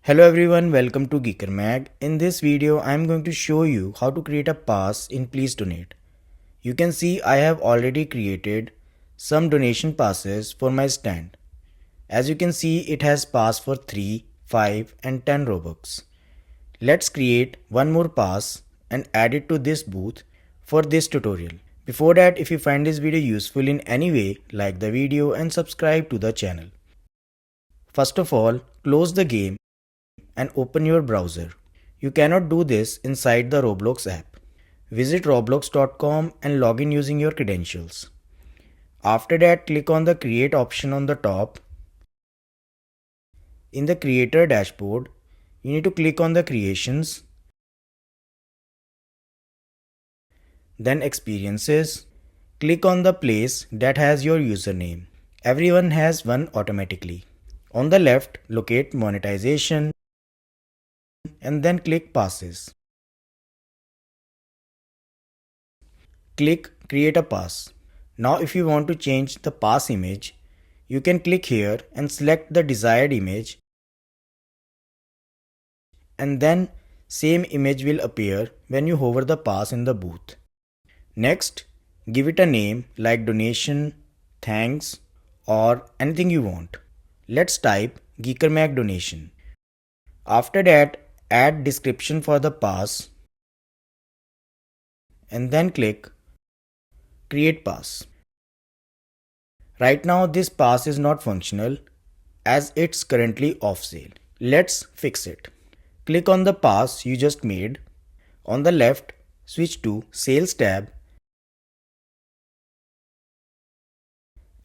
Hello everyone, welcome to Geeker Mag. In this video, I am going to show you how to create a pass in Please Donate. You can see I have already created some donation passes for my stand. As you can see, it has pass for 3, 5 and 10 Robux. Let's create one more pass and add it to this booth for this tutorial. Before that, if you find this video useful in any way, like the video and subscribe to the channel. First of all, close the game and open your browser. You cannot do this inside the Roblox app. Visit roblox.com and log in using your credentials. After that, click on the Create option on the top. In the Creator dashboard, you need to click on the Creations, then Experiences. Click on the place that has your username. Everyone has one automatically. On the left, locate Monetization and then click Passes. Click Create a Pass. Now if you want to change the pass image, you can click here and select the desired image, and then same image will appear when you hover the pass in the booth. Next, give it a name like donation, thanks or anything you want. Let's type GeekerMag donation. After that, add description for the pass and then click Create Pass. Right now this pass is not functional as it's currently off sale. Let's fix it. Click on the pass you just made. On the left, switch to Sales tab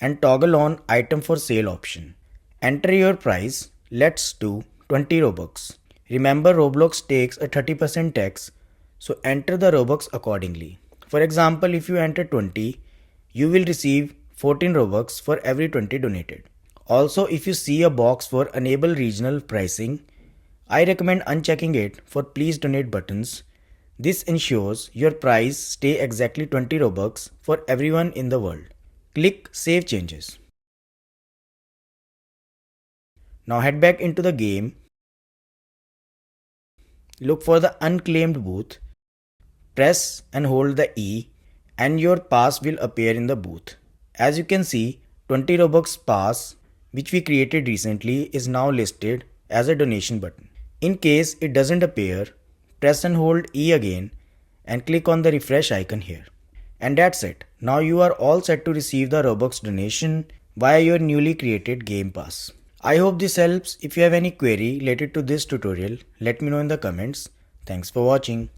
and toggle on Item for Sale option. Enter your price. Let's do 20 Robux. Remember, Roblox takes a 30% tax, so enter the Robux accordingly. For example, if you enter 20, you will receive 14 Robux for every 20 donated. Also, if you see a box for Enable Regional Pricing, I recommend unchecking it for Please Donate buttons. This ensures your price stay exactly 20 Robux for everyone in the world. Click Save Changes. Now head back into the game. Look for the unclaimed booth. Press and hold the E and your pass will appear in the booth. As you can see, 20 Robux pass which we created recently is now listed as a donation button. In case it doesn't appear, press and hold E again and click on the refresh icon here. And that's it. Now you are all set to receive the Robux donation via your newly created game pass. I hope this helps. If you have any query related to this tutorial, let me know in the comments. Thanks for watching.